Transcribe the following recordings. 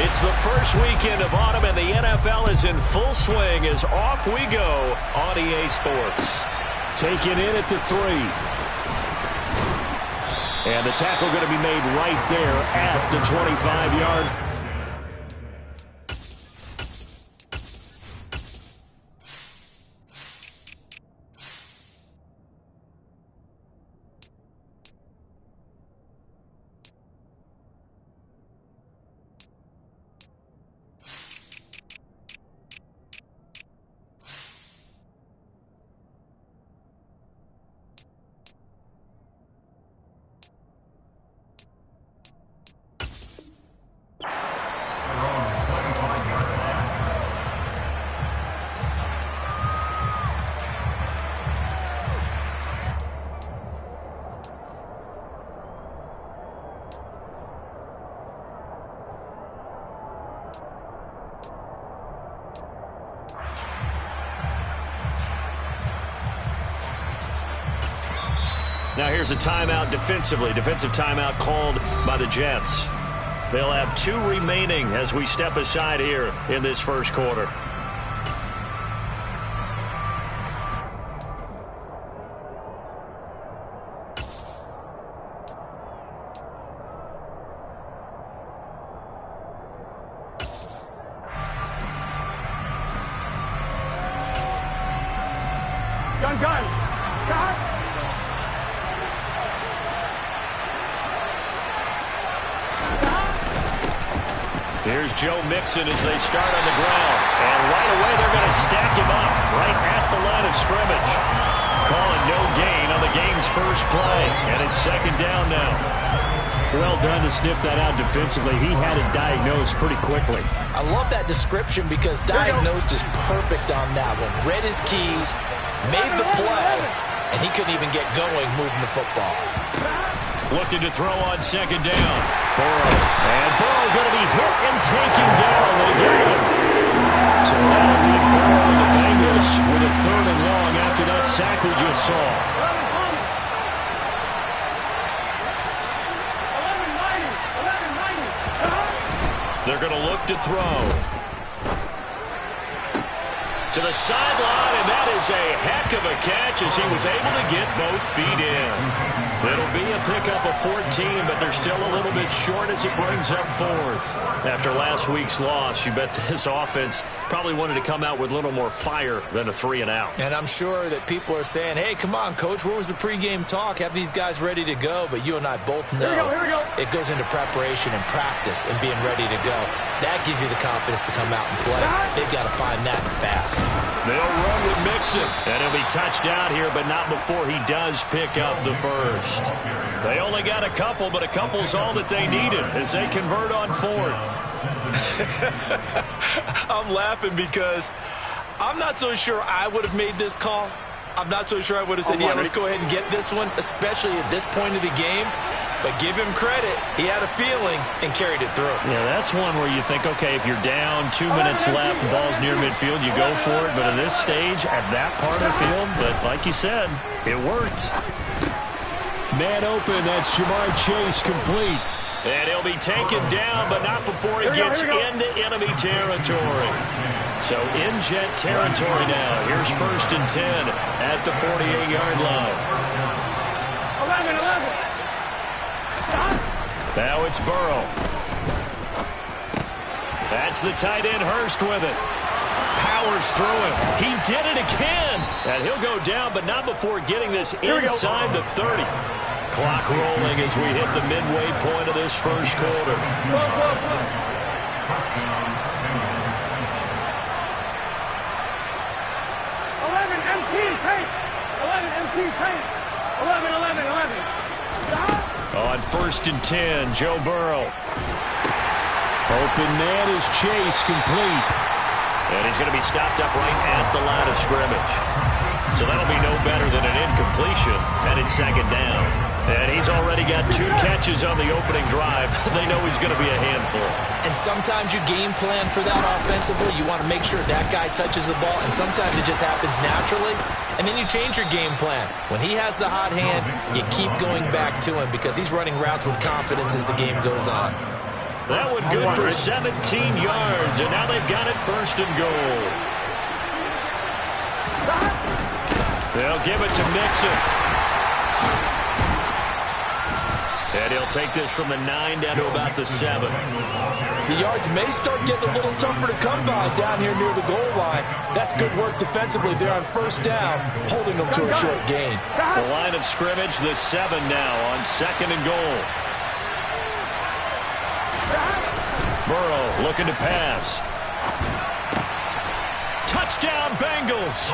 It's the first weekend of autumn, and the NFL is in full swing as off we go on EA Sports. Taken in at the 3. And the tackle going to be made right there at the 25-yard. Now here's a timeout defensively. Defensive timeout called by the Jets. They'll have 2 remaining as we step aside here in this first quarter. Here's Joe Mixon as they start on the ground. And right away they're going to stack him up right at the line of scrimmage. Calling no gain on the game's first play. And it's second down now. Well done to sniff that out defensively. He had it diagnosed pretty quickly. I love that description because diagnosed is perfect on that one. Read his keys, made the play, and he couldn't even get going moving the football. Looking to throw on second down. Burrow. And Burrow going to be hit and taken down. They get him. So that'll be Burrow and the Bengals with a 3rd and long after that sack we just saw. They're going to look to throw. To the sideline, and that is a heck of a catch as he was able to get both feet in. It'll be a pickup of 14, but they're still a little bit short as it brings up 4th. After last week's loss, you bet this offense probably wanted to come out with a little more fire than a 3-and-out. And I'm sure that people are saying, hey, come on, Coach, where was the pregame talk? Have these guys ready to go? But you and I both know it goes into preparation and practice and being ready to go. That gives you the confidence to come out and play. They've got to find that fast. They'll run with Mixon, and he'll be touched out here, but not before he does pick up the first. They only got a couple, but a couple's all that they needed as they convert on 4th. I'm laughing because I'm not so sure I would have made this call. I'm not so sure I would have said, yeah, let's go ahead and get this one, especially at this point of the game. But give him credit. He had a feeling and carried it through. Yeah, that's one where you think, okay, if you're down, 2 minutes left, the ball's near midfield, you go for it. But at this stage, at that part of the field, but like you said, it worked. Man open, that's Jamar Chase complete. And he'll be taken down, but not before he gets into enemy territory. So in Jet territory now. Here's 1st and 10 at the 48-yard line. 11. Now it's Burrow. That's the tight end Hurst with it. Powers through him. He did it again. And he'll go down, but not before getting this inside the 30. Clock rolling as we hit the midway point of this first quarter. 11. On 1st and 10, Joe Burrow. Open man is Chase, complete. And he's going to be stopped up right at the line of scrimmage. So that'll be no better than an incompletion, and it's second down. And he's already got 2 catches on the opening drive. They know he's going to be a handful. And sometimes you game plan for that offensively. You want to make sure that guy touches the ball, and sometimes it just happens naturally. And then you change your game plan. When he has the hot hand, you keep going back to him because he's running routes with confidence as the game goes on. That one good for 17 yards, and now they've got it first and goal. They'll give it to Mixon. And he'll take this from the 9 down to about the 7. The yards may start getting a little tougher to come by down here near the goal line. That's good work defensively there on first down, holding them to a short gain. The line of scrimmage, the 7 now on 2nd and goal. Burrow looking to pass. Touchdown, Bengals.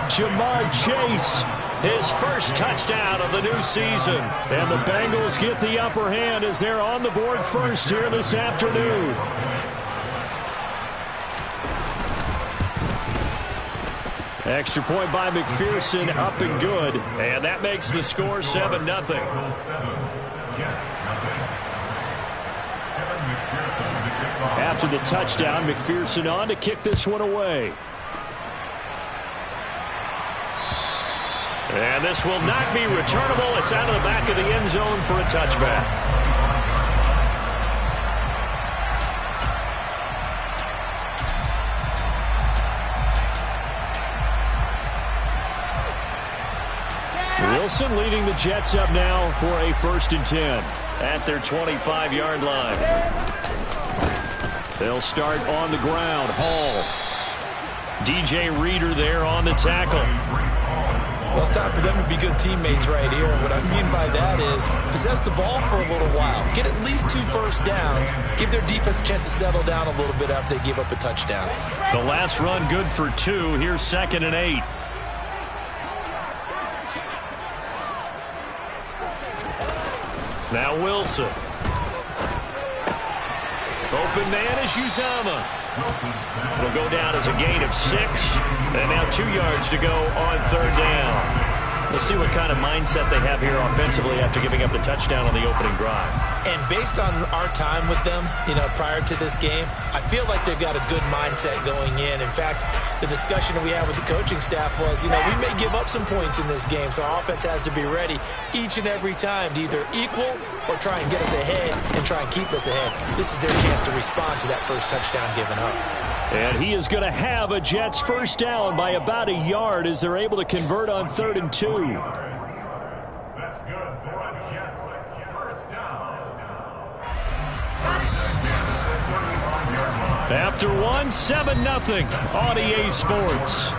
Jamar Chase. His first touchdown of the new season. And the Bengals get the upper hand as they're on the board first here this afternoon. Extra point by McPherson, up and good. And that makes the score 7-0. After the touchdown, McPherson on to kick this one away. And this will not be returnable. It's out of the back of the end zone for a touchback. Wilson leading the Jets up now for a 1st and 10. At their 25-yard line. They'll start on the ground. Hall. DJ Reader there on the tackle. Well, it's time for them to be good teammates right here. And what I mean by that is possess the ball for a little while. Get at least 2 first downs. Give their defense a chance to settle down a little bit after they give up a touchdown. The last run good for 2. Here's 2nd and 8. Now Wilson. Open man is Uzama. It'll go down as a gain of 6. And now 2 yards to go on 3rd down. We'll see what kind of mindset they have here offensively after giving up the touchdown on the opening drive. And based on our time with them, prior to this game, I feel like they've got a good mindset going in. In fact, the discussion that we had with the coaching staff was, we may give up some points in this game, so our offense has to be ready each and every time to either equal or try and get us ahead and try and keep us ahead. This is their chance to respond to that first touchdown given up. And he is going to have a Jets first down by about a yard as they're able to convert on 3rd and 2. That's good for a Jets first down. After one, 7-0 on EA Sports.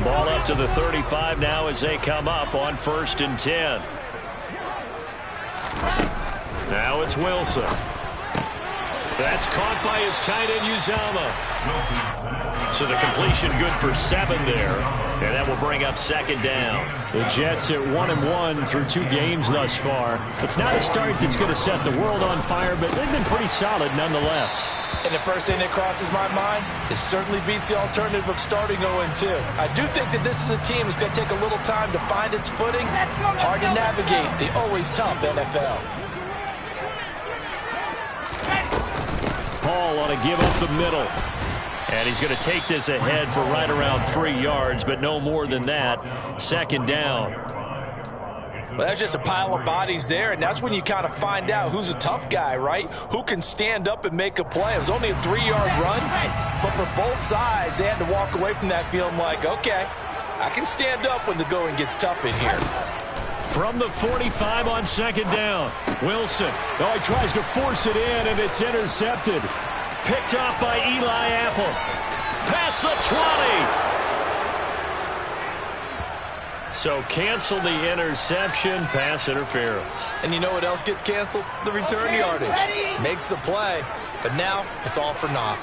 Ball up to the 35 now as they come up on 1st and 10. Now it's Wilson. That's caught by his tight end Uzama. So the completion good for 7 there. And that will bring up 2nd down. The Jets at 1-1 through 2 games thus far. It's not a start that's going to set the world on fire, but they've been pretty solid nonetheless. And the first thing that crosses my mind, it certainly beats the alternative of starting 0-2. I do think that this is a team that's going to take a little time to find its footing. Hard to navigate the always tough NFL. Paul on a give up the middle. And he's going to take this ahead for right around 3 yards, but no more than that. 2nd down. Well, that's just a pile of bodies there, and that's when you kind of find out who's a tough guy, right? Who can stand up and make a play. It was only a 3-yard run, but for both sides, they had to walk away from that feeling like, okay, I can stand up when the going gets tough in here. From the 45 on 2nd down, Wilson. Oh, he tries to force it in, and it's intercepted. Picked off by Eli Apple. Past the 20. So cancel the interception, pass interference. And you know what else gets canceled? The return yardage. Makes the play, but now it's all for naught.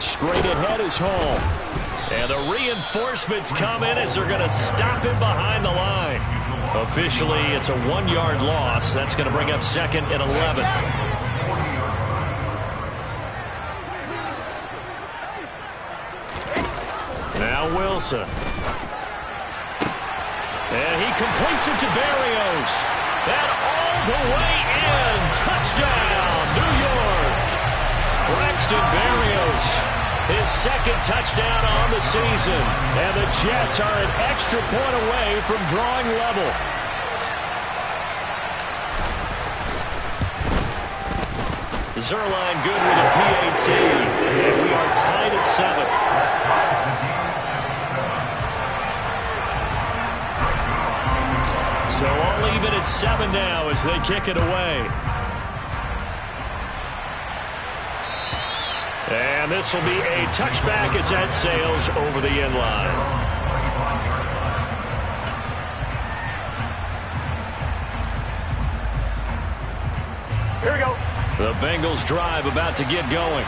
Straight ahead is Hall. And the reinforcements come in as they're going to stop him behind the line. Officially, it's a 1-yard loss. That's going to bring up 2nd and 11. Now Wilson. And he completes it to Berrios. And all the way in. Touchdown, New York. Braxton Berrios, his second touchdown on the season. And the Jets are an extra point away from drawing level. Zerline good with a PAT. And we are tied at 7. So all even at 7 now as they kick it away. And this will be a touchback as that sails over the end line. Here we go. The Bengals drive about to get going.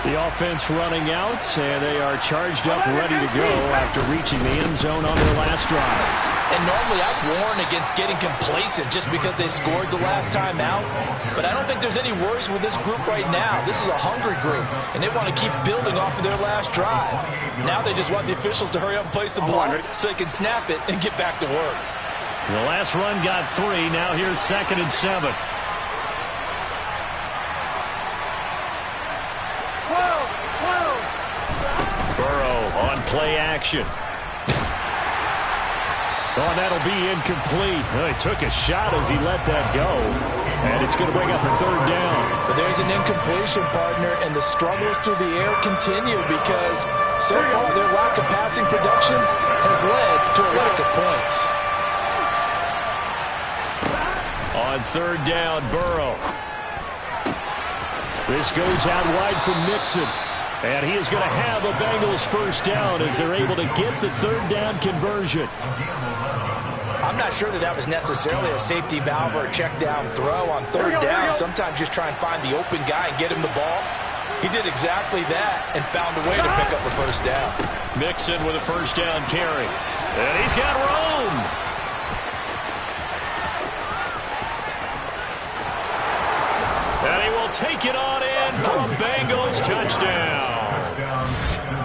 The offense running out, and they are charged up, ready to go after reaching the end zone on their last drive. And normally I'd warn against getting complacent just because they scored the last time out. But I don't think there's any worries with this group right now. This is a hungry group, and they want to keep building off of their last drive. Now they just want the officials to hurry up and place the ball so they can snap it and get back to work. The last run got 3. Now here's 2nd and 7. Burrow on play action. Oh, that'll be incomplete. Well, he took a shot as he let that go. And it's going to bring up a 3rd down. But there's an incompletion, partner, and the struggles through the air continue because so far their lack of passing production has led to a lack of points. On 3rd down, Burrow. This goes out wide from Mixon. And he is going to have a Bengals 1st down as they're able to get the 3rd down conversion. I'm not sure that was necessarily a safety valve or a check down throw on 3rd down. Sometimes just try and find the open guy and get him the ball. He did exactly that and found a way to pick up the 1st down. Mixon with a 1st down carry. And he's got room. And he will take it on in for a Bengals touchdown.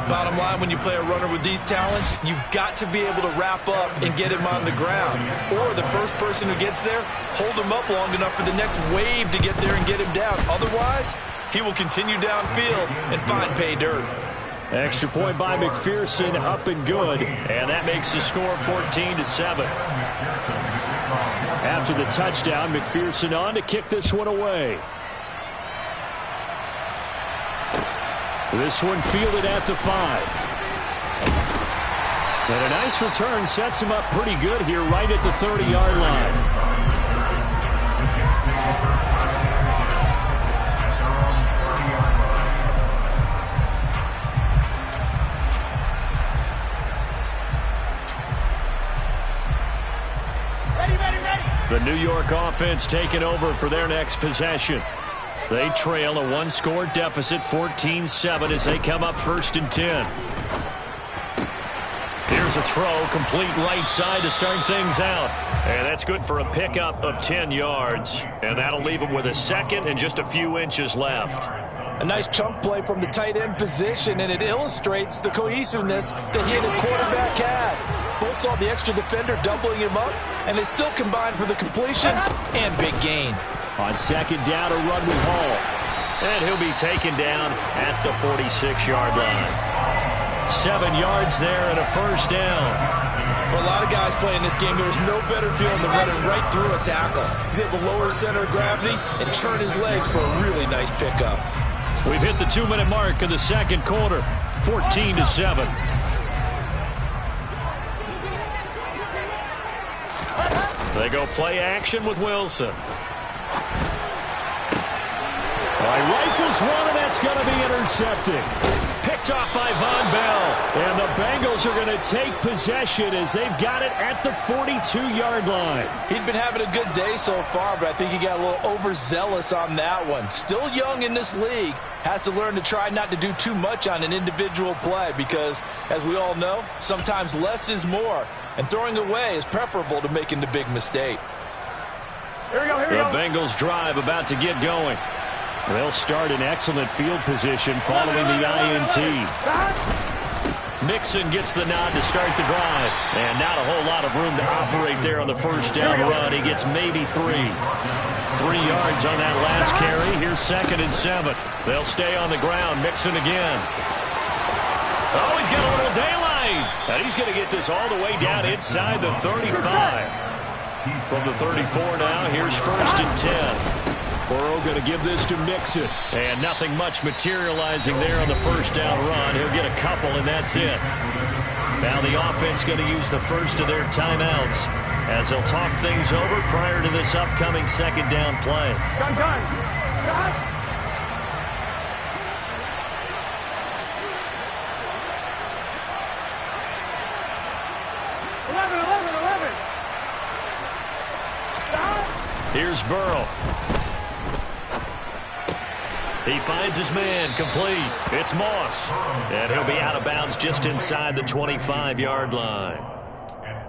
Bottom line, when you play a runner with these talents, you've got to be able to wrap up and get him on the ground. Or the first person who gets there, hold him up long enough for the next wave to get there and get him down. Otherwise, he will continue downfield and find pay dirt. Extra point by McPherson, up and good. And that makes the score 14-7. After the touchdown, McPherson on to kick this one away. This one fielded at the 5. And a nice return sets him up pretty good here right at the 30-yard line. The New York offense taking over for their next possession. They trail a 1-score deficit, 14-7, as they come up 1st and 10. Here's a throw, complete right side to start things out. And that's good for a pickup of 10 yards. And that'll leave him with a 2nd and just a few inches left. A nice chunk play from the tight end position, and it illustrates the cohesiveness that he and his quarterback had. Both saw the extra defender doubling him up, and they still combined for the completion and big gain. On 2nd down, a run with Hall. And he'll be taken down at the 46-yard line. 7 yards there and a 1st down. For a lot of guys playing this game, there's no better feeling than running right through a tackle. He's able to lower his center of gravity and churn his legs for a really nice pickup. We've hit the 2-minute mark in the 2nd quarter, 14-7. They go play action with Wilson. Rifles one, and that's going to be intercepted. Picked off by Von Bell. And the Bengals are going to take possession as they've got it at the 42-yard line. He'd been having a good day so far, but I think he got a little overzealous on that one. Still young in this league. Has to learn to try not to do too much on an individual play because, as we all know, sometimes less is more. And throwing away is preferable to making the big mistake. Here we go, here we go. go. The Bengals drive about to get going. They'll start in excellent field position following the INT. Mixon gets the nod to start the drive. And not a whole lot of room to operate there on the first down run. He gets maybe 3. 3 yards on that last carry. Here's 2nd and 7. They'll stay on the ground. Mixon again. Oh, he's got a little daylight. And he's going to get this all the way down inside the 35. From the 34 now, here's 1st and 10. Burrow going to give this to Mixon. And nothing much materializing there on the first down run. He'll get a couple, and that's it. Now the offense going to use the first of their timeouts as they'll talk things over prior to this upcoming 2nd down play. Gun. 11. Here's Burrow. He finds his man, complete. It's Moss. And he'll be out of bounds just inside the 25-yard line.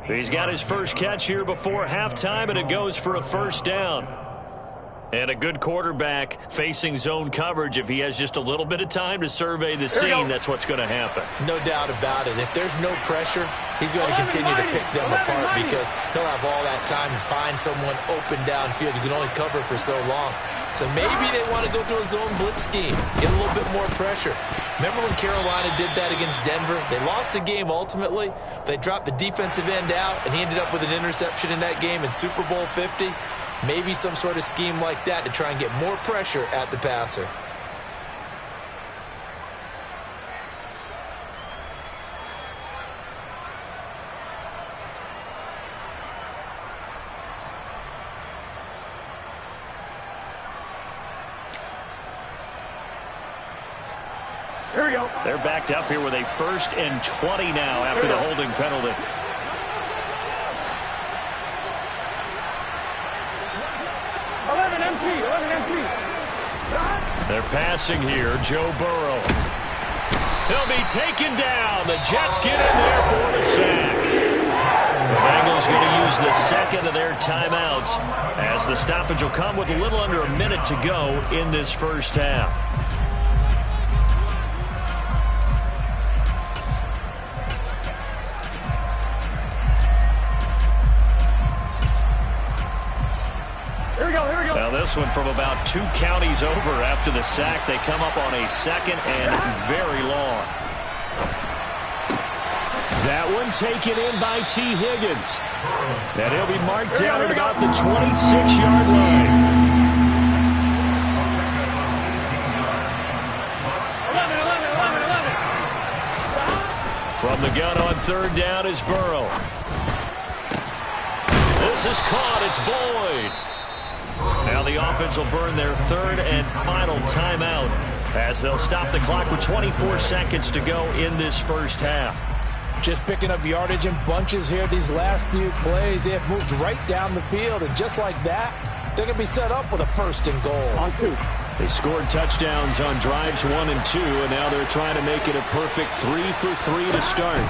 He's got his first catch here before halftime, and it goes for a 1st down. And a good quarterback facing zone coverage. If he has just a little bit of time to survey the scene, that's what's going to happen. No doubt about it. If there's no pressure, he's going to continue to pick them apart because he'll have all that time to find someone open downfield. You can only cover for so long. So maybe they want to go to a zone blitz scheme, get a little bit more pressure. Remember when Carolina did that against Denver? They lost the game ultimately. They dropped the defensive end out, and he ended up with an interception in that game in Super Bowl 50. Maybe some sort of scheme like that to try and get more pressure at the passer. Here we go. They're backed up here with a 1st and 20 now after the holding penalty. They're passing here. Joe Burrow. He'll be taken down. The Jets get in there for the sack. The Bengals going to use the 2nd of their timeouts as the stoppage will come with a little under a minute to go in this first half. Now this one from about 2 counties over after the sack. They come up on a 2nd and very long. That one taken in by T. Higgins. And he'll be marked down at about the 26-yard line. 11. From the gun on 3rd down is Burrow. This is caught. It's Boyd. Now the offense will burn their 3rd and final timeout as they'll stop the clock with 24 seconds to go in this first half. Just picking up yardage in bunches here these last few plays. They have moved right down the field, and just like that, they're going to be set up with a 1st and goal. On 2. They scored touchdowns on drives 1 and 2, and now they're trying to make it a perfect 3 for 3 to start.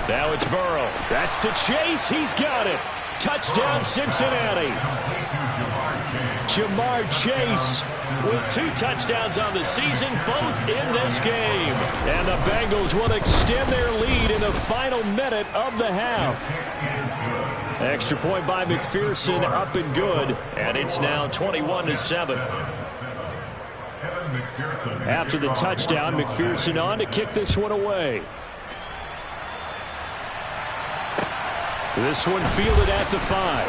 Now it's Burrow. That's to Chase. He's got it. Touchdown, Cincinnati. Jamar Chase with 2 touchdowns on the season, both in this game. And the Bengals will extend their lead in the final minute of the half. Extra point by McPherson, up and good. And it's now 21-7. After the touchdown, McPherson on to kick this one away. This one fielded at the 5.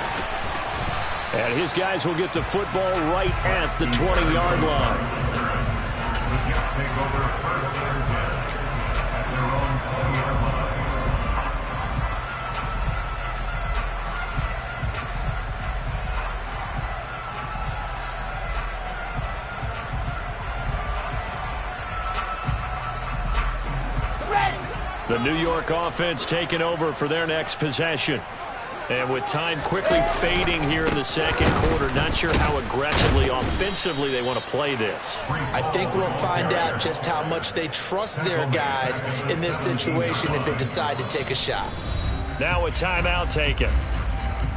And his guys will get the football right at the 20-yard line. The New York offense taking over for their next possession. And with time quickly fading here in the 2nd quarter, not sure how aggressively, offensively they want to play this. I think we'll find out just how much they trust their guys in this situation if they decide to take a shot. Now a timeout taken.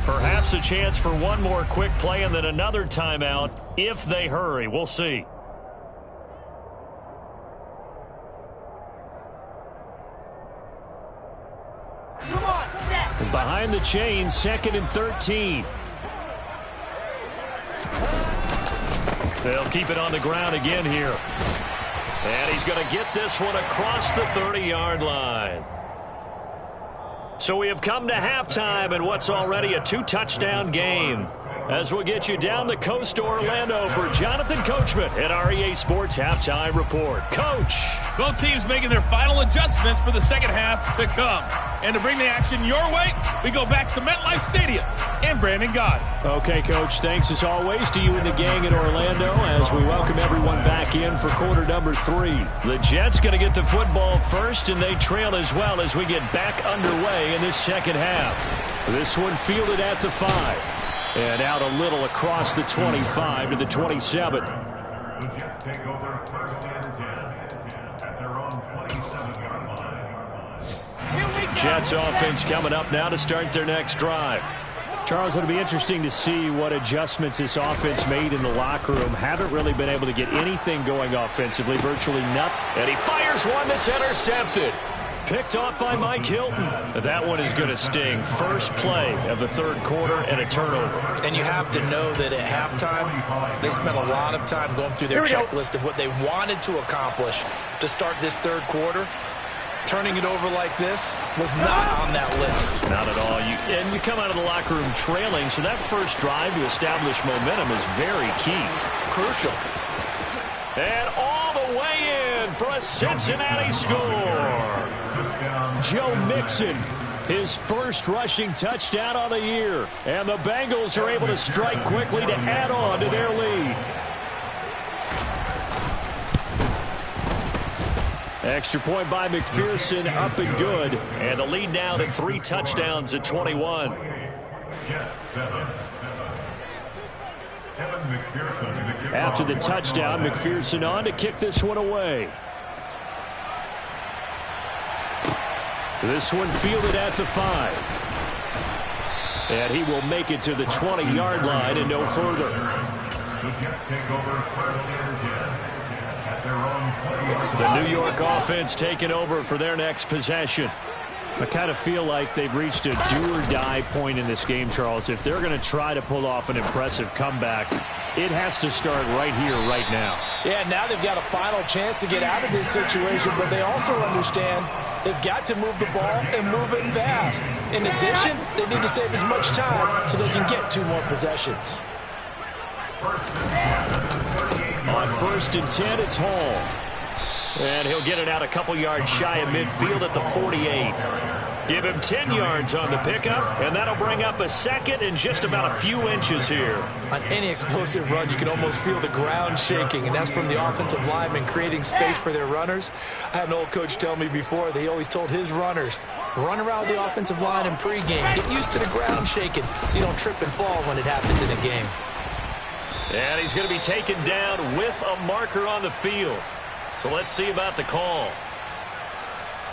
Perhaps a chance for one more quick play and then another timeout if they hurry. We'll see. Behind the chains, 2nd and 13. They'll keep it on the ground again here. And he's going to get this one across the 30-yard line. So we have come to halftime in what's already a 2-touchdown game. As we'll get you down the coast to Orlando for Jonathan Coachman at our EA Sports Halftime Report. Coach. Both teams making their final adjustments for the second half to come. And to bring the action your way, we go back to MetLife Stadium and Brandon Gott. Okay, Coach, thanks as always to you and the gang in Orlando as we welcome everyone back in for quarter number 3. The Jets going to get the football first, and they trail as well as we get back underway in this second half. This one fielded at the 5. And out a little across the 25 to the 27. The Jets take over 1st and 10 at their own 27-yard line. Jets offense coming up now to start their next drive. Charles, it'll be interesting to see what adjustments this offense made in the locker room. Haven't really been able to get anything going offensively, virtually nothing. And he fires one that's intercepted. Picked off by Mike Hilton. That one is going to sting. First play of the 3rd quarter and a turnover. And you have to know that at halftime, they spent a lot of time going through their checklist of what they wanted to accomplish to start this 3rd quarter. Turning it over like this was not on that list. Not at all. And you come out of the locker room trailing, so that first drive to establish momentum is very key. Crucial. And all the way in for a Cincinnati score. Joe Mixon, his first rushing touchdown on the year. And the Bengals are able to strike quickly to add on to their lead. Extra point by McPherson, up and good. And the lead now to 3 touchdowns at 21. After the touchdown, McPherson on to kick this one away. This one fielded at the 5. And he will make it to the 20-yard line and no further. The New York offense taking over for their next possession. I kind of feel like they've reached a do-or-die point in this game, Charles. If they're going to try to pull off an impressive comeback, it has to start right here, right now. Yeah, now they've got a final chance to get out of this situation, but they also understand they've got to move the ball and move it fast. In addition, they need to save as much time so they can get 2 more possessions. On 1st and 10, it's Hall. And he'll get it out a couple yards shy of midfield at the 48. Give him 10 yards on the pickup, and that'll bring up a 2nd and just about a few inches here. On any explosive run, you can almost feel the ground shaking, and that's from the offensive linemen creating space for their runners. I had an old coach tell me before, they always told his runners, run around the offensive line in pregame. Get used to the ground shaking so you don't trip and fall when it happens in a game. And he's going to be taken down with a marker on the field. So let's see about the call.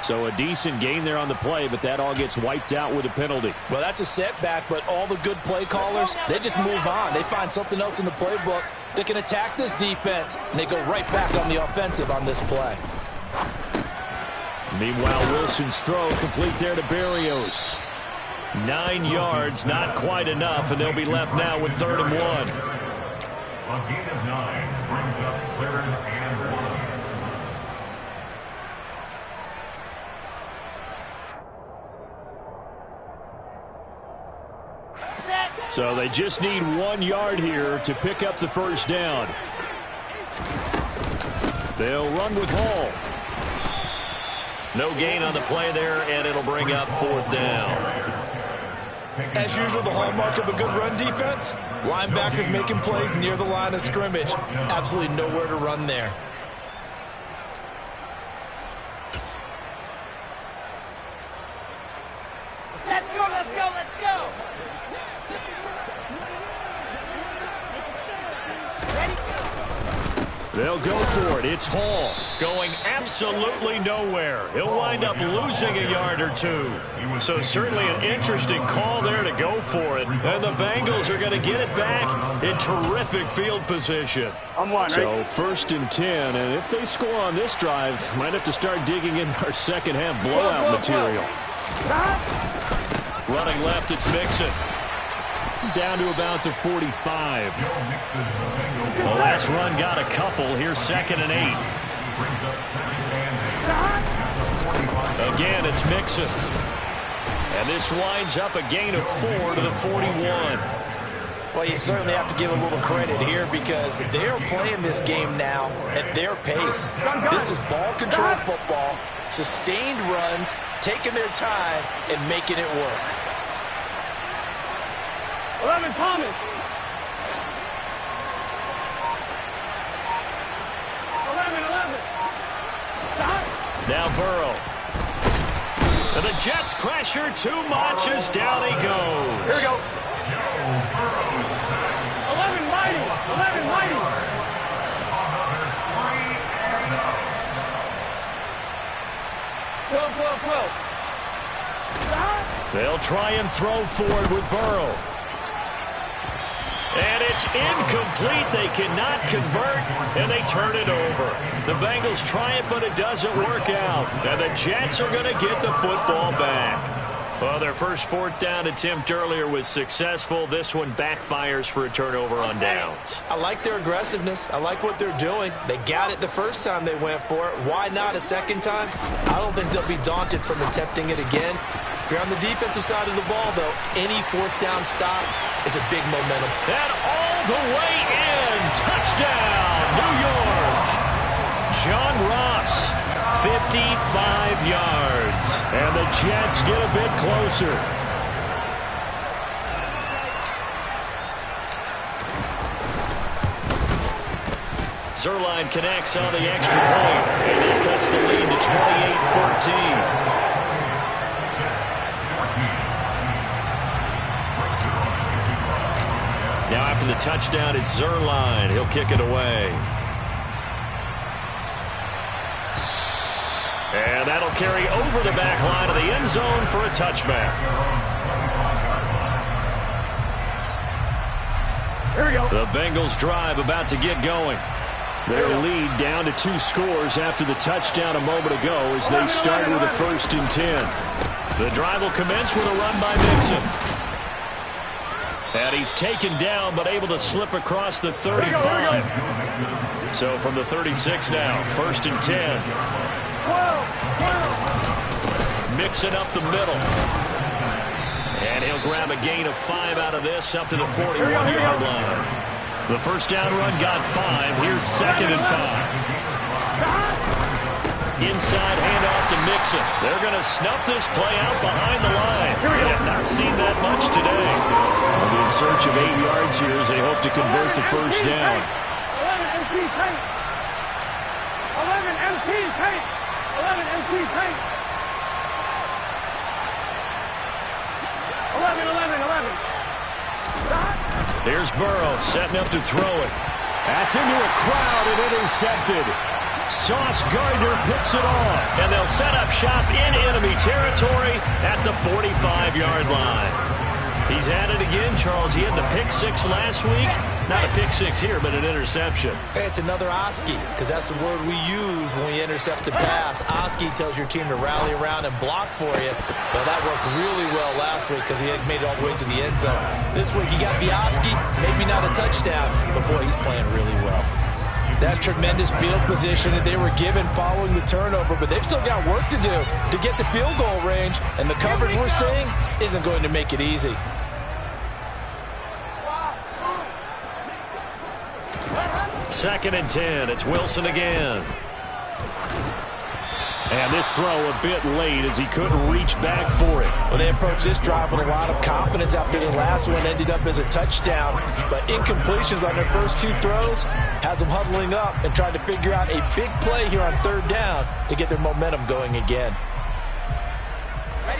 So a decent gain there on the play, but that all gets wiped out with a penalty. Well, that's a setback, but all the good play callers, they just move on. They find something else in the playbook that can attack this defense, and they go right back on the offensive on this play. Meanwhile, Wilson's throw complete there to Berrios. 9 yards, not quite enough, and they'll be left now with 3rd and 1. A gain of 9 brings up 3rd and 1. So they just need 1 yard here to pick up the first down. They'll run with Hall. No gain on the play there, and it'll bring up 4th down. As usual, the hallmark of a good run defense, linebackers making plays near the line of scrimmage. Absolutely nowhere to run there. Let's go, let's go, let's go. They'll go for it. It's Hall going absolutely nowhere. He'll wind up losing a yard or 2. So certainly an interesting call there to go for it. And the Bengals are going to get it back in terrific field position. So 1st and 10, and if they score on this drive, might have to start digging in our second half blowout material. Running left, it's Mixon. Down to about the 45. The last run got a couple. Here's 2nd and 8. Again, it's Mixon. And this winds up a gain of 4 to the 41. Well, you certainly have to give a little credit here because they're playing this game now at their pace. This is ball control football, sustained runs, taking their time, and making it work. 11 Thomas. 11. Now Burrow. And the Jets pressure too much as down he goes. Here we go. 11 mighty. 11 mighty. They'll try and throw forward with Burrow. And it's incomplete. They cannot convert, and they turn it over. The Bengals try it, but it doesn't work out. And the Jets are going to get the football back. Well, their first 4th down attempt earlier was successful. This one backfires for a turnover on downs. I like their aggressiveness. I like what they're doing. They got it the first time they went for it. Why not a second time? I don't think they'll be daunted from attempting it again. If you're on the defensive side of the ball, though, any 4th down stop is a big momentum. And all the way in. Touchdown, New York. John Ross, 55 yards. And the Jets get a bit closer. Zerline connects on the extra point. And that cuts the lead to 28-14. Now after the touchdown, it's Zerline. He'll kick it away. And that'll carry over the back line of the end zone for a touchback. Here we go. The Bengals drive about to get going. Their lead down to 2 scores after the touchdown a moment ago as they start with a 1st and 10. The drive will commence with a run by Mixon. And he's taken down, but able to slip across the 35. So from the 36 now, 1st and 10. Mixing up the middle. And he'll grab a gain of 5 out of this up to the 41-yard line. The first down run got 5. Here's 2nd and 5. Inside handoff to Mixon. They're going to snuff this play out behind the line. They have not seen that much today. They'll be in search of 8 yards here as they hope to convert the first down. 11 MT paint. 11 MT paint. 11 MT paint. 11. Here's Burrow setting up to throw it. That's into a crowd and intercepted. Sauce Gardner picks it off. And they'll set up shop in enemy territory at the 45-yard line. He's had it again, Charles. He had the pick 6 last week. Not a pick 6 here, but an interception. Hey, it's another Oski, because that's the word we use when we intercept the pass. Oski tells your team to rally around and block for you. Well, that worked really well last week because he had made it all the way to the end zone. This week he got the Oski, maybe not a touchdown, but boy, he's playing really well. That's tremendous field position that they were given following the turnover, but they've still got work to do to get the field goal range, and the coverage we're seeing isn't going to make it easy. Second and 10. It's Wilson again. And this throw a bit late as he couldn't reach back for it. Well, they approached this drive with a lot of confidence after the last one ended up as a touchdown. But incompletions on their first 2 throws has them huddling up and trying to figure out a big play here on 3rd down to get their momentum going again.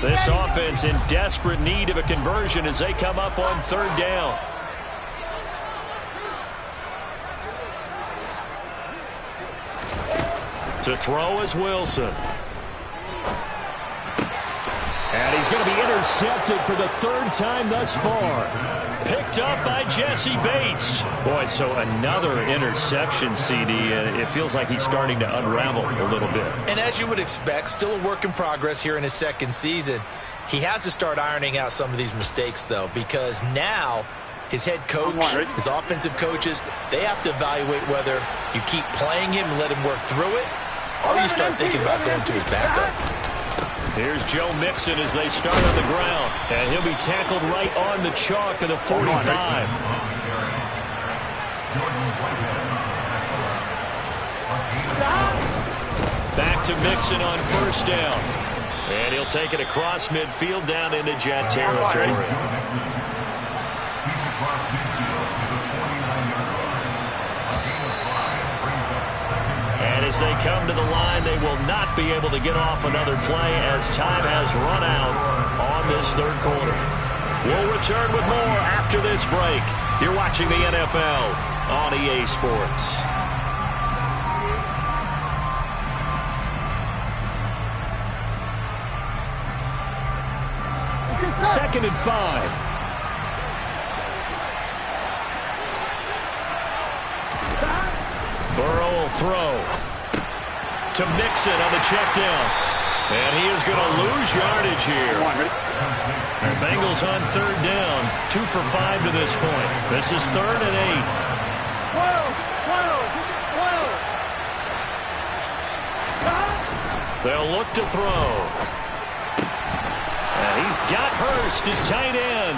This offense in desperate need of a conversion as they come up on 3rd down. To throw is Wilson. And he's going to be intercepted for the 3rd time thus far. Picked up by Jesse Bates. Boy, so another interception, CD. It feels like he's starting to unravel a little bit. And as you would expect, still a work in progress here in his 2nd season. He has to start ironing out some of these mistakes, though, because now his head coach, his offensive coaches, they have to evaluate whether you keep playing him and let him work through it, or you start thinking about going to his backup. Here's Joe Mixon as they start on the ground, and he'll be tackled right on the chalk of the 45. Back to Mixon on first down. And he'll take it across midfield down into Jet territory. And as they come to the line, they will not be able to get off another play as time has run out on this third quarter. We'll return with more after this break. You're watching the NFL on EA Sports. Second and 5. Burrow will throw to Mixon on the check down. And he is going to lose yardage here. The Bengals on third down. 2 for 5 to this point. This is 3rd and 8. 12. They'll look to throw. And he's got Hurst, his tight end.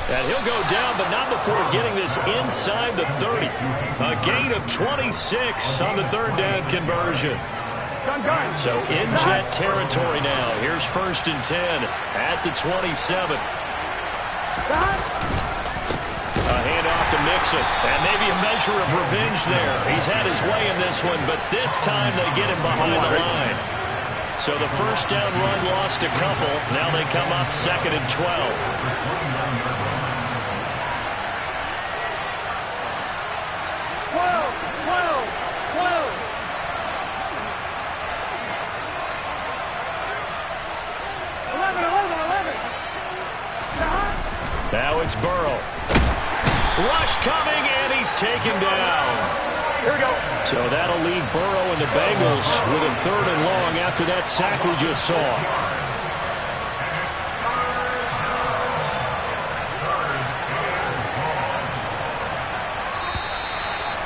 And he'll go down, but not before getting this inside the 30. A gain of 26 on the third down conversion. So in Jet territory now. Here's 1st and 10 at the 27. A handoff to Mixon. And maybe a measure of revenge there. He's had his way in this one, but this time they get him behind the line. So the first down run lost a couple. Now they come up 2nd and 12. 11. Now it's Burrow. Rush coming, and he's taken down. Here we go. So that'll leave Burrow and the Bengals with a 3rd and long after that sack we just saw.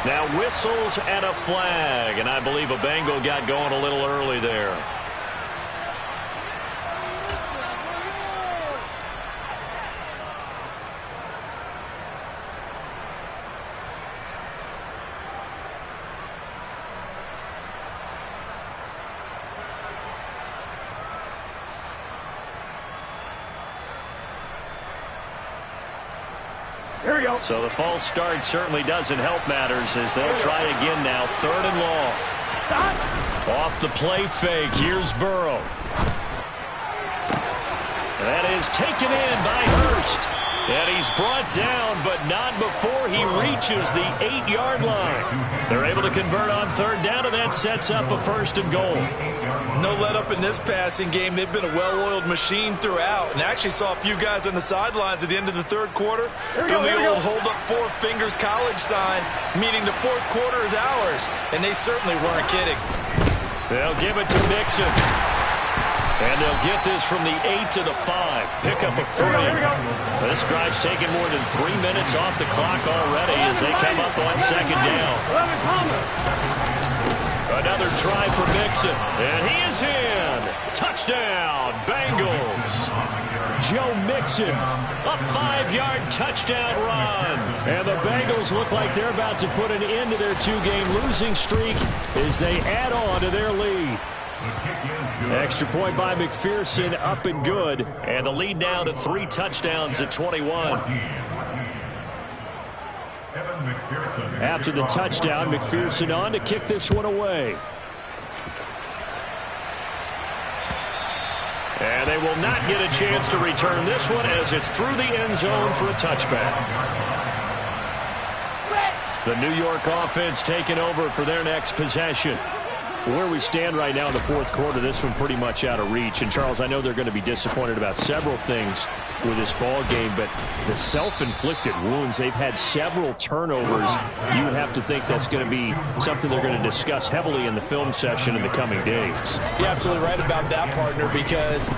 Now whistles and a flag, and I believe a Bengal got going a little early there. Here we go. So the false start certainly doesn't help matters as they'll try again now. 3rd and long. Off the play fake. Here's Burrow. That is taken in by Hurst. And he's brought down, but not before he reaches the 8-yard line. They're able to convert on 3rd down, and that sets up a 1st and goal. No let up in this passing game. They've been a well-oiled machine throughout. And I actually saw a few guys on the sidelines at the end of the 3rd quarter doing the old hold up 4 fingers college sign, meaning the 4th quarter is ours. And they certainly weren't kidding. They'll give it to Mixon. And they'll get this from the 8 to the 5. Pick up a 3. This drive's taken more than 3 minutes off the clock already as they come up on 2nd down. Another try for Mixon. And he is in. Touchdown, Bengals. Joe Mixon, a 5-yard touchdown run. And the Bengals look like they're about to put an end to their 2-game losing streak as they add on to their lead. Extra point by McPherson, up and good. And the lead now to 3 touchdowns at 21. After the touchdown, McPherson on to kick this one away. And they will not get a chance to return this one as it's through the end zone for a touchback. The New York offense taking over for their next possession. Where we stand right now in the 4th quarter, this one pretty much out of reach. And, Charles, I know they're going to be disappointed about several things with this ball game, but the self-inflicted wounds, they've had several turnovers. You would have to think that's going to be something they're going to discuss heavily in the film session in the coming days. You're absolutely right about that, partner, because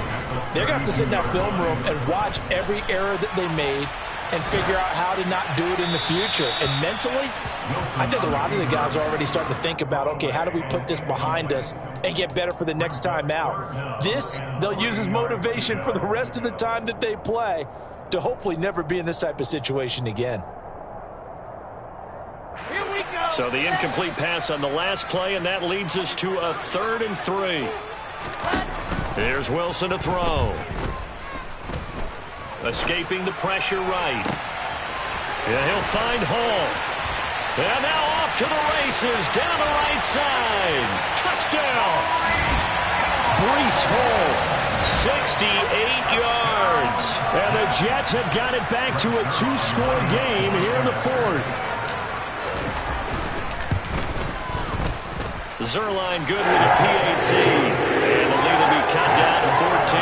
They're going to have to sit in that film room and watch every error that they made and figure out how to not do it in the future. And mentally, I think a lot of the guys are already starting to think about, okay, how do we put this behind us and get better for the next time out? This, they'll use as motivation for the rest of the time that they play to hopefully never be in this type of situation again. Here we go. So the incomplete pass on the last play, and that leads us to a 3rd and 3. Here's Wilson to throw. Escaping the pressure right. And he'll find Hall. And now off to the races down the right side. Touchdown. Breece Hall, 68 yards. And the Jets have got it back to a 2-score game here in the 4th. Zerline good with a PAT. And the lead will be cut down to 14.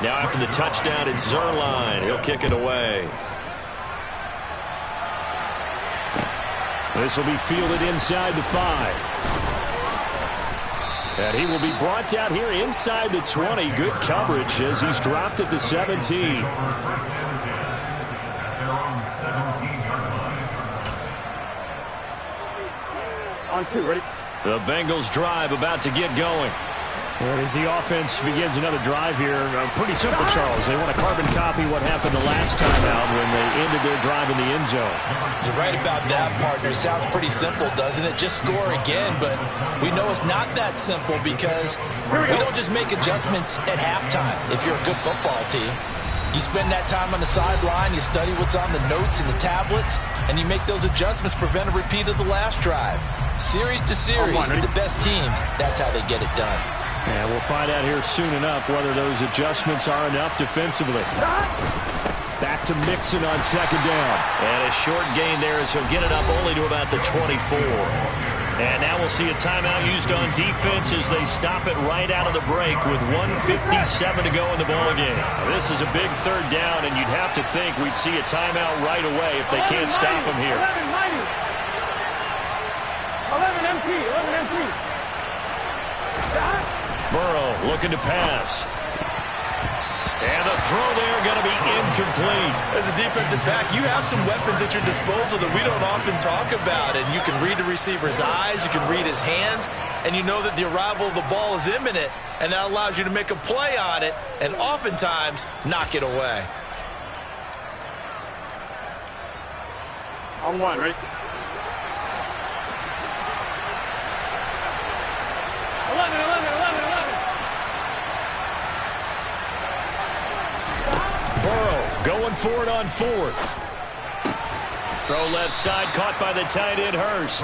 Now after the touchdown, it's Zerline. He'll kick it away. This will be fielded inside the 5. And he will be brought down here inside the 20. Good coverage as he's dropped at the 17. On 2, ready? The Bengals drive about to get going. And as the offense begins another drive here, pretty simple, Charles. They want to carbon copy what happened the last time out when they ended their drive in the end zone. You're right about that, partner. Sounds pretty simple, doesn't it? Just score again, but we know it's not that simple because we don't just make adjustments at halftime if you're a good football team. You spend that time on the sideline, you study what's on the notes and the tablets, and you make those adjustments, prevent a repeat of the last drive. Series to series, the best teams, that's how they get it done. And we'll find out here soon enough whether those adjustments are enough defensively. Back to Mixon on 2nd down. And a short gain there as he'll get it up only to about the 24. And now we'll see a timeout used on defense as they stop it right out of the break with 1:57 to go in the ballgame. This is a big 3rd down, and you'd have to think we'd see a timeout right away if they can't stop him here. 11 MT, 11 MT. Burrow looking to pass. And the throw there going to be incomplete. As a defensive back, you have some weapons at your disposal that we don't often talk about. And you can read the receiver's eyes, you can read his hands, and you know that the arrival of the ball is imminent. And that allows you to make a play on it and oftentimes knock it away. On 1, ready? 11, 11, 11, 11. Burrow going for it on 4th. Throw left side, caught by the tight end Hurst.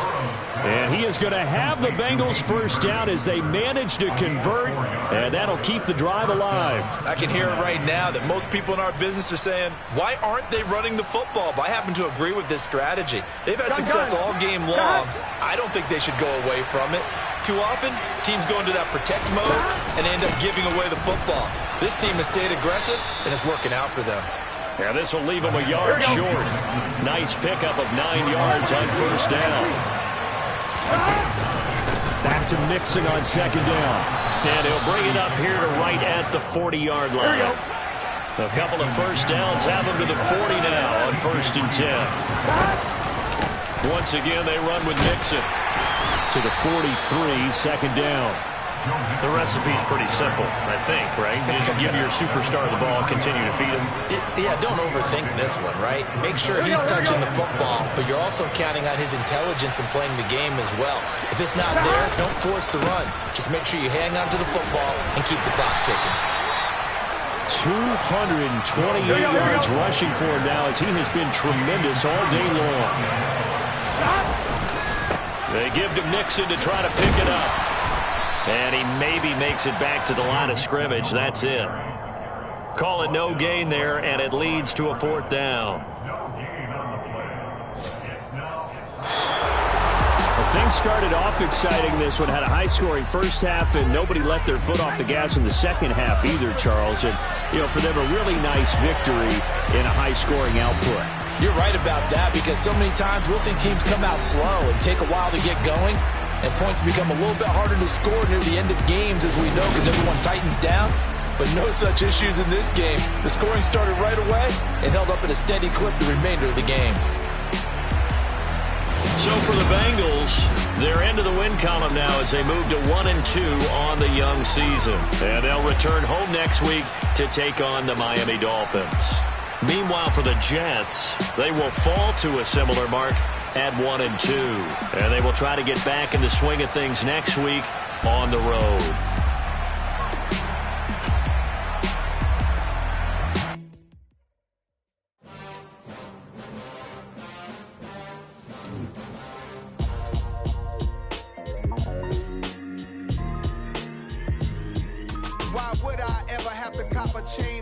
And he is going to have the Bengals 1st down as they manage to convert, and that'll keep the drive alive. I can hear it right now that most people in our business are saying, why aren't they running the football? But I happen to agree with this strategy. They've had success all game long. I don't think they should go away from it. Too often, teams go into that protect mode and end up giving away the football. This team has stayed aggressive, and it's working out for them. Yeah, this will leave him a yard short. Nice pickup of 9 yards on 1st down. Back to Mixon on 2nd down. And he'll bring it up here to right at the 40-yard line. A couple of 1st downs have him to the 40 now on 1st and 10. Once again, they run with Mixon to the 43, 2nd down. The recipe's pretty simple, I think, right? Just give your superstar the ball, continue to feed him. Yeah, don't overthink this one, right? Make sure he's touching the football, but you're also counting on his intelligence and playing the game as well. If it's not there, don't force the run. Just make sure you hang on to the football and keep the clock ticking. 228 yards rushing for him now as he has been tremendous all day long. They give to Mixon to try to pick it up. And he maybe makes it back to the line of scrimmage. That's it. Call it no gain there, and it leads to a 4th down. Well, things started off exciting. This one had a high-scoring 1st half, and nobody let their foot off the gas in the 2nd half either, Charles. And, you know, for them, a really nice victory in a high-scoring output. You're right about that because so many times we'll see teams come out slow and take a while to get going. And points become a little bit harder to score near the end of games, as we know, because everyone tightens down. But no such issues in this game. The scoring started right away and held up at a steady clip the remainder of the game. So for the Bengals, they're into the win column now as they move to 1-2 on the young season. And they'll return home next week to take on the Miami Dolphins. Meanwhile, for the Jets, they will fall to a similar mark at 1-2. And they will try to get back in the swing of things next week on the road. Why would I ever have to cop a chain